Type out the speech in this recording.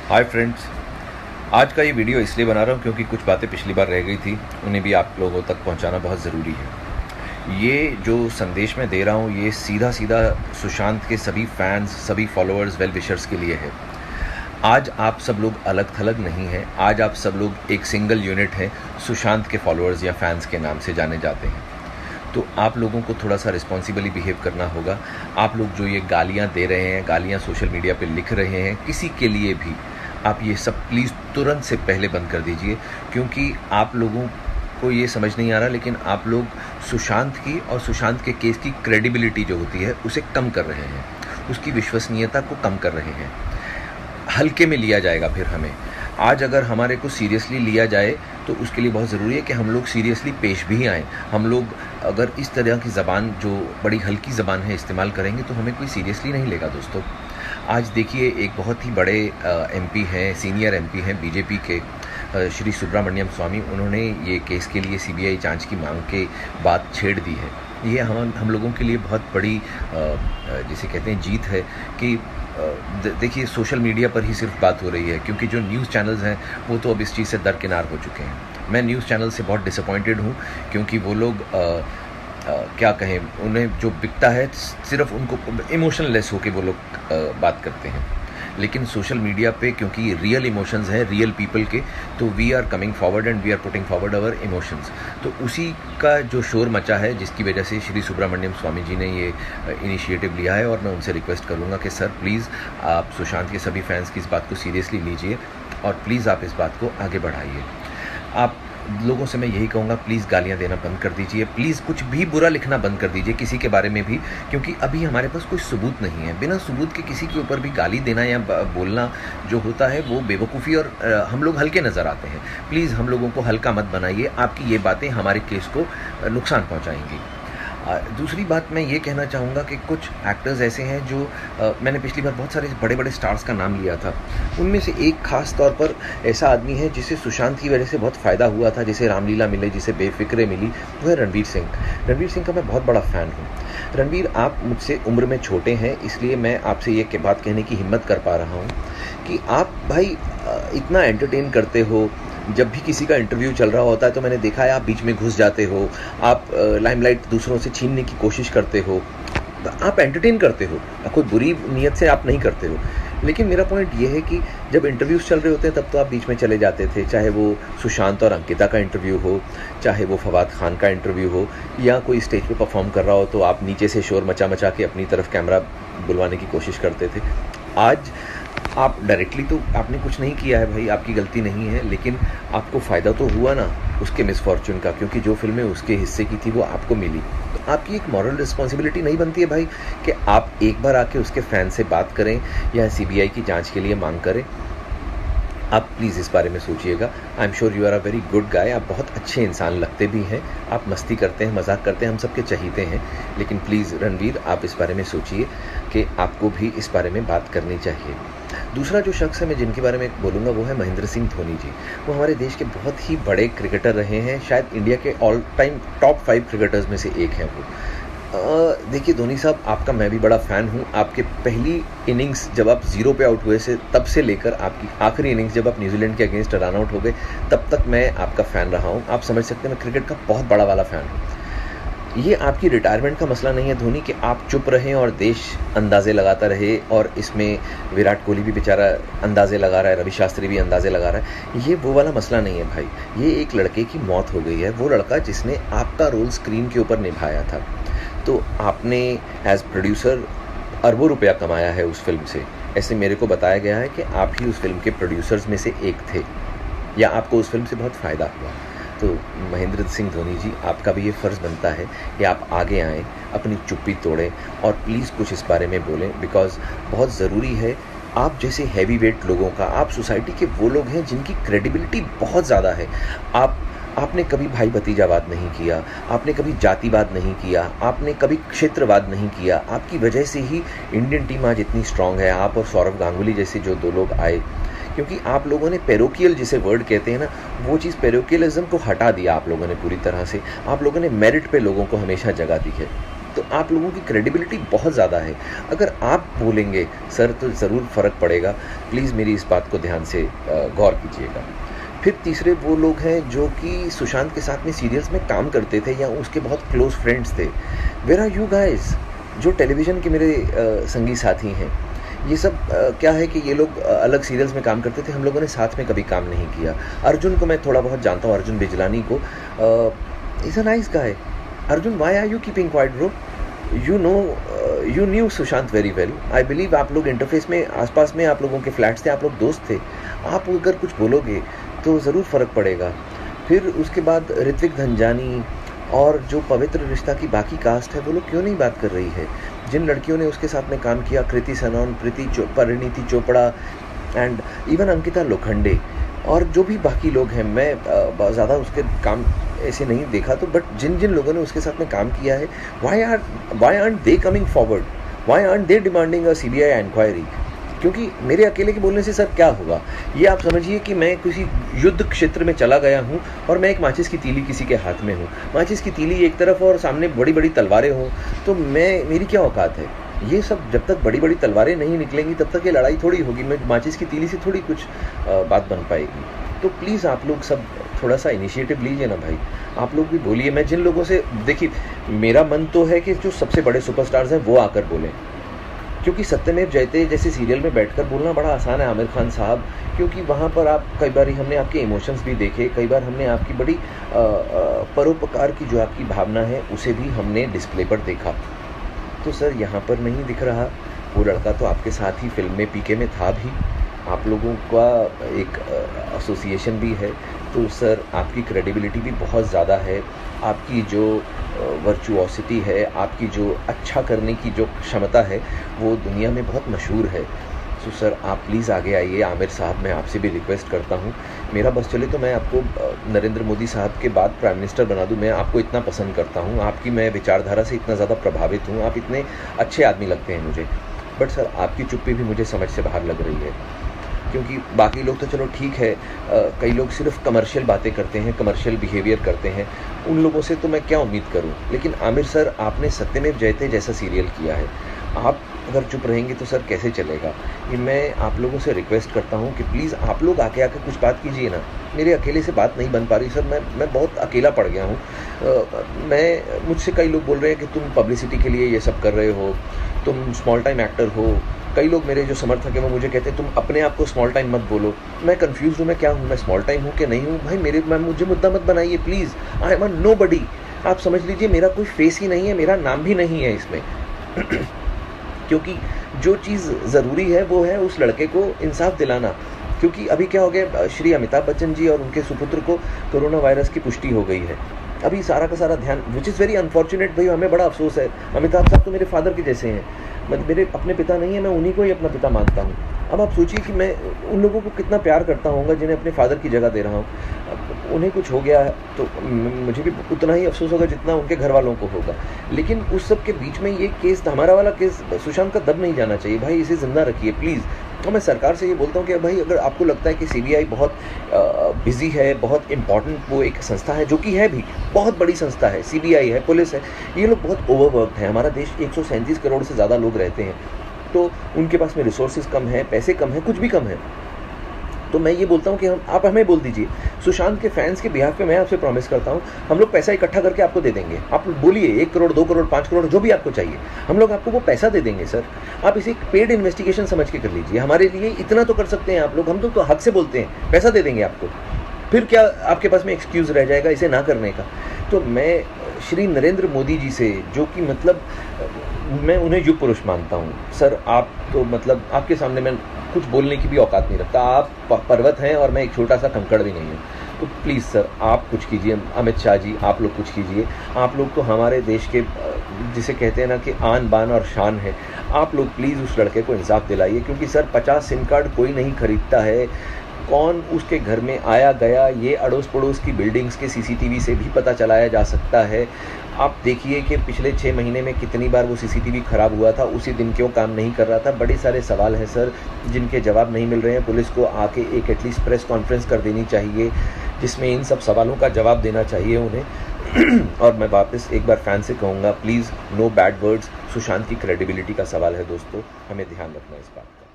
Hi friends, आज का ये वीडियो इसलिए बना रहा हूँ क्योंकि कुछ बातें पिछली बार रह गई थी, उन्हें भी आप लोगों तक पहुँचाना बहुत ज़रूरी है। ये जो संदेश मैं दे रहा हूँ ये सीधा सीधा सुशांत के सभी फैंस, सभी फॉलोअर्स, वेल विशर्स के लिए है। आज आप सब लोग अलग थलग नहीं हैं, आज आप सब लोग एक सिंगल यूनिट हैं, सुशांत के फॉलोअर्स या फैंस के नाम से जाने जाते हैं। तो आप लोगों को थोड़ा सा रिस्पॉन्सिबली बिहेव करना होगा। आप लोग जो ये गालियाँ दे रहे हैं, गालियाँ सोशल मीडिया पे लिख रहे हैं किसी के लिए भी, आप ये सब प्लीज़ तुरंत से पहले बंद कर दीजिए, क्योंकि आप लोगों को ये समझ नहीं आ रहा, लेकिन आप लोग सुशांत की और सुशांत के केस की क्रेडिबिलिटी जो होती है उसे कम कर रहे हैं, उसकी विश्वसनीयता को कम कर रहे हैं। हल्के में लिया जाएगा फिर हमें। आज अगर हमारे को सीरियसली लिया जाए तो उसके लिए बहुत ज़रूरी है कि हम लोग सीरियसली पेश भी आएँ। हम लोग अगर इस तरह की ज़बान, जो बड़ी हल्की ज़बान है, इस्तेमाल करेंगे तो हमें कोई सीरियसली नहीं लेगा दोस्तों। आज देखिए, एक बहुत ही बड़े एमपी हैं, सीनियर एमपी हैं बीजेपी के, श्री सुब्रमण्यम स्वामी, उन्होंने ये केस के लिए सीबीआई जांच की मांग के बात छेड़ दी है। ये हम लोगों के लिए बहुत बड़ी जिसे कहते हैं जीत है कि देखिए सोशल मीडिया पर ही सिर्फ बात हो रही है, क्योंकि जो न्यूज़ चैनल्स हैं वो तो अब इस चीज़ से दरकिनार हो चुके हैं। मैं न्यूज़ चैनल से बहुत डिसअपॉइंटेड हूँ, क्योंकि वो लोग क्या कहें, उन्हें जो बिकता है सिर्फ उनको इमोशनलेस होके वो लोग बात करते हैं। लेकिन सोशल मीडिया पे क्योंकि रियल इमोशंस हैं रियल पीपल के, तो we are coming forward and we are putting forward our emotions. तो उसी का जो शोर मचा है, जिसकी वजह से श्री सुब्रमण्यम स्वामी जी ने ये इनिशिएटिव लिया है, और मैं उनसे रिक्वेस्ट करूँगा कि सर प्लीज़ आप सुशांत के सभी फैंस की इस बात को सीरियसली लीजिए और प्लीज़ आप इस बात को आगे बढ़ाइए। आप लोगों से मैं यही कहूँगा, प्लीज़ गालियाँ देना बंद कर दीजिए, प्लीज़ कुछ भी बुरा लिखना बंद कर दीजिए किसी के बारे में भी, क्योंकि अभी हमारे पास कोई सबूत नहीं है। बिना सबूत के किसी के ऊपर भी गाली देना या बोलना जो होता है वो बेवकूफ़ी, और हम लोग हल्के नज़र आते हैं। प्लीज़ हम लोगों को हल्का मत बनाइए, आपकी ये बातें हमारे केस को नुकसान पहुँचाएंगी। दूसरी बात मैं ये कहना चाहूँगा कि कुछ एक्टर्स ऐसे हैं जो मैंने पिछली बार बहुत सारे बड़े बड़े स्टार्स का नाम लिया था, उनमें से एक खास तौर पर ऐसा आदमी है जिसे सुशांत की वजह से बहुत फ़ायदा हुआ था, जिसे रामलीला मिले, जिसे बेफिक्रे मिली, वो है रणवीर सिंह। रणवीर सिंह का मैं बहुत बड़ा फ़ैन हूँ। रणवीर, आप मुझसे उम्र में छोटे हैं, इसलिए मैं आपसे ये बात कहने की हिम्मत कर पा रहा हूँ कि आप भाई इतना एंटरटेन करते हो। जब भी किसी का इंटरव्यू चल रहा होता है तो मैंने देखा है आप बीच में घुस जाते हो, आप लाइमलाइट दूसरों से छीनने की कोशिश करते हो, आप एंटरटेन करते हो, कोई बुरी नीयत से आप नहीं करते हो। लेकिन मेरा पॉइंट ये है कि जब इंटरव्यूज़ चल रहे होते हैं तब तो आप बीच में चले जाते थे, चाहे वो सुशांत और अंकिता का इंटरव्यू हो, चाहे वो फवाद खान का इंटरव्यू हो, या कोई स्टेज पे परफॉर्म कर रहा हो तो आप नीचे से शोर मचा मचा के अपनी तरफ कैमरा बुलवाने की कोशिश करते थे। आज आप डायरेक्टली तो आपने कुछ नहीं किया है भाई, आपकी गलती नहीं है, लेकिन आपको फ़ायदा तो हुआ ना उसके मिसफॉर्चून का, क्योंकि जो फिल्में उसके हिस्से की थी वो आपको मिली। तो आपकी एक मॉरल रिस्पॉन्सिबिलिटी नहीं बनती है भाई कि आप एक बार आके उसके फ़ैन से बात करें या सीबीआई की जांच के लिए मांग करें? आप प्लीज़ इस बारे में सोचिएगा। I am sure you are a very good guy, आप बहुत अच्छे इंसान लगते भी हैं, आप मस्ती करते हैं, मजाक करते हैं, हम सबके चहीते हैं, लेकिन प्लीज़ रणवीर आप इस बारे में सोचिए कि आपको भी इस बारे में बात करनी चाहिए। दूसरा जो शख्स है मैं जिनके बारे में बोलूँगा वो है महेंद्र सिंह धोनी जी। वो हमारे देश के बहुत ही बड़े क्रिकेटर रहे हैं, शायद इंडिया के ऑल टाइम टॉप 5 क्रिकेटर्स में से एक हैं वो। देखिए धोनी साहब, आपका मैं भी बड़ा फ़ैन हूँ। आपके पहली इनिंग्स जब आप 0 पे आउट हुए से तब से लेकर आपकी आखिरी इनिंग्स जब आप न्यूजीलैंड के अगेंस्ट रन आउट हो गए, तब तक मैं आपका फ़ैन रहा हूँ। आप समझ सकते हैं मैं क्रिकेट का बहुत बड़ा वाला फ़ैन हूँ। ये आपकी रिटायरमेंट का मसला नहीं है धोनी, कि आप चुप रहें और देश अंदाज़े लगाता रहे, और इसमें विराट कोहली भी बेचारा अंदाज़े लगा रहा है, रवि शास्त्री भी अंदाज़े लगा रहा है। ये वो वाला मसला नहीं है भाई। ये एक लड़के की मौत हो गई है, वो लड़का जिसने आपका रोल स्क्रीन के ऊपर निभाया था। तो आपने एज प्रोड्यूसर अरबों रुपया कमाया है उस फिल्म से, ऐसे मेरे को बताया गया है कि आप ही उस फिल्म के प्रोड्यूसर्स में से एक थे, या आपको उस फिल्म से बहुत फ़ायदा हुआ। तो महेंद्र सिंह धोनी जी, आपका भी ये फ़र्ज़ बनता है कि आप आगे आएँ, अपनी चुप्पी तोड़ें और प्लीज़ कुछ इस बारे में बोलें, बिकॉज़ बहुत ज़रूरी है। आप जैसे हैवी वेट लोगों का, आप सोसाइटी के वो लोग हैं जिनकी क्रेडिबिलिटी बहुत ज़्यादा है। आपने कभी भाई भतीजावाद नहीं किया, आपने कभी जातिवाद नहीं किया, आपने कभी क्षेत्रवाद नहीं किया। आपकी वजह से ही इंडियन टीम आज इतनी स्ट्रांग है। आप और सौरव गांगुली जैसे जो 2 लोग आए, क्योंकि आप लोगों ने पैरोकियल जिसे वर्ड कहते हैं ना, वो चीज़ पैरोकियलिज्म को हटा दिया आप लोगों ने पूरी तरह से। आप लोगों ने मेरिट पे लोगों को हमेशा जगह दी है। तो आप लोगों की क्रेडिबिलिटी बहुत ज़्यादा है। अगर आप बोलेंगे सर तो ज़रूर फ़र्क पड़ेगा। प्लीज़ मेरी इस बात को ध्यान से गौर कीजिएगा। फिर तीसरे वो लोग हैं जो कि सुशांत के साथ में सीरियल्स में काम करते थे या उसके बहुत क्लोज फ्रेंड्स थे। Where are you guys? जो टेलीविज़न के मेरे संगी साथी हैं, ये सब क्या है कि ये लोग अलग सीरियल्स में काम करते थे, हम लोगों ने साथ में कभी काम नहीं किया। अर्जुन को मैं थोड़ा बहुत जानता हूँ, अर्जुन बिजलानी को। Is a nice guy. Arjun, why are you keeping quiet bro? You knew Sushant very well. I believe आप लोग इंटरफेस में आसपास में आप लोगों के फ्लैट्स थे, आप लोग दोस्त थे। आप अगर कुछ बोलोगे तो ज़रूर फ़र्क पड़ेगा। फिर उसके बाद ऋत्विक धनजानी और जो पवित्र रिश्ता की बाकी कास्ट है, वो लोग क्यों नहीं बात कर रही है? जिन लड़कियों ने उसके साथ में काम किया, कृति सनोन, परिणीति चोपड़ा एंड इवन अंकिता लोखंडे, और जो भी बाकी लोग हैं, मैं ज़्यादा उसके काम ऐसे नहीं देखा तो, बट जिन जिन लोगों ने उसके साथ में काम किया है, why aren't they coming forward? Why aren't they demanding a CBI inquiry? क्योंकि मेरे अकेले के बोलने से सर क्या होगा? ये आप समझिए कि मैं किसी युद्ध क्षेत्र में चला गया हूँ और मैं एक माचिस की तीली किसी के हाथ में हूँ। माचिस की तीली एक तरफ और सामने बड़ी बड़ी तलवारें हों, तो मेरी क्या औकात है? ये सब जब तक बड़ी बड़ी तलवारें नहीं निकलेंगी तब तक ये लड़ाई थोड़ी होगी। मैं माचिस की तीली से थोड़ी कुछ बात बन पाएगी। तो प्लीज़ आप लोग सब थोड़ा सा इनिशिएटिव लीजिए ना भाई। आप लोग भी बोलिए। मैं जिन लोगों से, देखिए, मेरा मन तो है कि जो सबसे बड़े सुपरस्टार्स हैं वो आकर बोलें, क्योंकि सत्यमेव जयते जैसे सीरियल में बैठकर बोलना बड़ा आसान है आमिर खान साहब, क्योंकि वहाँ पर आप कई बार हमने आपके इमोशंस भी देखे, कई बार हमने आपकी बड़ी परोपकार की जो आपकी भावना है उसे भी हमने डिस्प्ले पर देखा। तो सर यहाँ पर नहीं दिख रहा। वो लड़का तो आपके साथ ही फिल्म में PK में था भी, आप लोगों का एक एसोसिएशन भी है, तो सर आपकी क्रेडिबिलिटी भी बहुत ज़्यादा है। आपकी जो वर्चुओसिटी है, आपकी जो अच्छा करने की जो क्षमता है, वो दुनिया में बहुत मशहूर है। तो सर आप प्लीज़ आगे आइए। आमिर साहब, मैं आपसे भी रिक्वेस्ट करता हूँ, मेरा बस चले तो मैं आपको नरेंद्र मोदी साहब के बाद प्राइम मिनिस्टर बना दूँ। मैं आपको इतना पसंद करता हूँ, आपकी मैं विचारधारा से इतना ज़्यादा प्रभावित हूँ, आप इतने अच्छे आदमी लगते हैं मुझे। बट सर आपकी चुप्पी भी मुझे समझ से बाहर लग रही है, क्योंकि बाकी लोग तो चलो ठीक है, कई लोग सिर्फ कमर्शियल बातें करते हैं, कमर्शियल बिहेवियर करते हैं, उन लोगों से तो मैं क्या उम्मीद करूं। लेकिन आमिर सर, आपने सत्यमेव जयते जैसा सीरियल किया है, आप अगर चुप रहेंगे तो सर कैसे चलेगा? ये मैं आप लोगों से रिक्वेस्ट करता हूं कि प्लीज़ आप लोग आके कुछ बात कीजिए ना। मेरे अकेले से बात नहीं बन पा रही सर, मैं बहुत अकेला पड़ गया हूँ। मुझसे कई लोग बोल रहे हैं कि तुम पब्लिसिटी के लिए ये सब कर रहे हो, तुम स्मॉल टाइम एक्टर हो। कई लोग मेरे जो समर्थक हैं वो मुझे कहते हैं तुम अपने आप को स्मॉल टाइम मत बोलो। मैं कंफ्यूज हूँ, मैं क्या हूँ, मैं स्मॉल टाइम हूँ कि नहीं हूँ? भाई मुझे मुद्दा मत बनाइए please. I am a nobody. आप समझ लीजिए मेरा कोई फेस ही नहीं है, मेरा नाम भी नहीं है इसमें। क्योंकि जो चीज़ ज़रूरी है वो है उस लड़के को इंसाफ दिलाना। क्योंकि अभी क्या हो गया, श्री अमिताभ बच्चन जी और उनके सुपुत्र को कोरोना वायरस की पुष्टि हो गई है। अभी सारा का सारा ध्यान, विच इज़ वेरी अनफॉर्चुनेट। भाई हमें बड़ा अफसोस है। अमिताभ साहब तो मेरे फादर के जैसे हैं, मेरे अपने पिता नहीं है, मैं उन्हीं को ही अपना पिता मानता हूँ। अब आप सोचिए कि मैं उन लोगों को कितना प्यार करता हूँगा जिन्हें अपने फादर की जगह दे रहा हूँ। उन्हें कुछ हो गया है तो मुझे भी उतना ही अफसोस होगा जितना उनके घर वालों को होगा। लेकिन उस सब के बीच में ये केस, हमारा वाला केस, सुशांत का दब नहीं जाना चाहिए भाई, इसे जिंदा रखिए प्लीज़। तो मैं सरकार से ये बोलता हूँ कि भाई अगर आपको लगता है कि CBI बहुत बिजी है, बहुत इंपॉर्टेंट वो एक संस्था है, जो कि है भी बहुत बड़ी संस्था है, CBI है, पुलिस है, ये लोग बहुत ओवरवर्कड हैं। हमारा देश 137 करोड़ से ज़्यादा लोग रहते हैं, तो उनके पास में रिसोर्सेज कम है, पैसे कम है, कुछ भी कम है। तो मैं ये बोलता हूँ कि आप हमें बोल दीजिए, सुशांत के फैंस के बिहाफ पे मैं आपसे प्रॉमिस करता हूँ, हम लोग पैसा इकट्ठा करके आपको दे देंगे। आप बोलिए 1 करोड़, 2 करोड़, 5 करोड़, जो भी आपको चाहिए, हम लोग आपको वो पैसा दे देंगे सर। आप इसे पेड इन्वेस्टिगेशन समझ के कर लीजिए, हमारे लिए इतना तो कर सकते हैं आप लोग। हम तो हक से बोलते हैं, पैसा दे देंगे आपको। फिर क्या आपके पास में एक्सक्यूज़ रह जाएगा इसे ना करने का? तो मैं श्री नरेंद्र मोदी जी से, जो कि मतलब मैं उन्हें युग पुरुष मानता हूँ सर, आप तो मतलब आपके सामने मैं कुछ बोलने की भी औकात नहीं रखता। आप पर्वत हैं और मैं एक छोटा सा कंकड़ भी नहीं हूँ। तो प्लीज़ सर आप कुछ कीजिए। अमित शाह जी आप लोग कुछ कीजिए। आप लोग तो हमारे देश के जिसे कहते हैं ना कि आन बान और शान है, आप लोग प्लीज़ उस लड़के को इंसाफ दिलाइए। क्योंकि सर 50 सिम कार्ड कोई नहीं खरीदता है। कौन उसके घर में आया गया ये अड़ोस पड़ोस की बिल्डिंग्स के CCTV से भी पता चलाया जा सकता है। आप देखिए कि पिछले 6 महीने में कितनी बार वो CCTV ख़राब हुआ था, उसी दिन क्यों काम नहीं कर रहा था। बड़े सारे सवाल हैं सर जिनके जवाब नहीं मिल रहे हैं। पुलिस को आके एक एटलीस्ट प्रेस कॉन्फ्रेंस कर देनी चाहिए जिसमें इन सब सवालों का जवाब देना चाहिए उन्हें। और मैं वापस एक बार फैन से कहूँगा, please no bad words. Sushant की क्रेडिबिलिटी का सवाल है दोस्तों, हमें ध्यान रखना है इस बात का।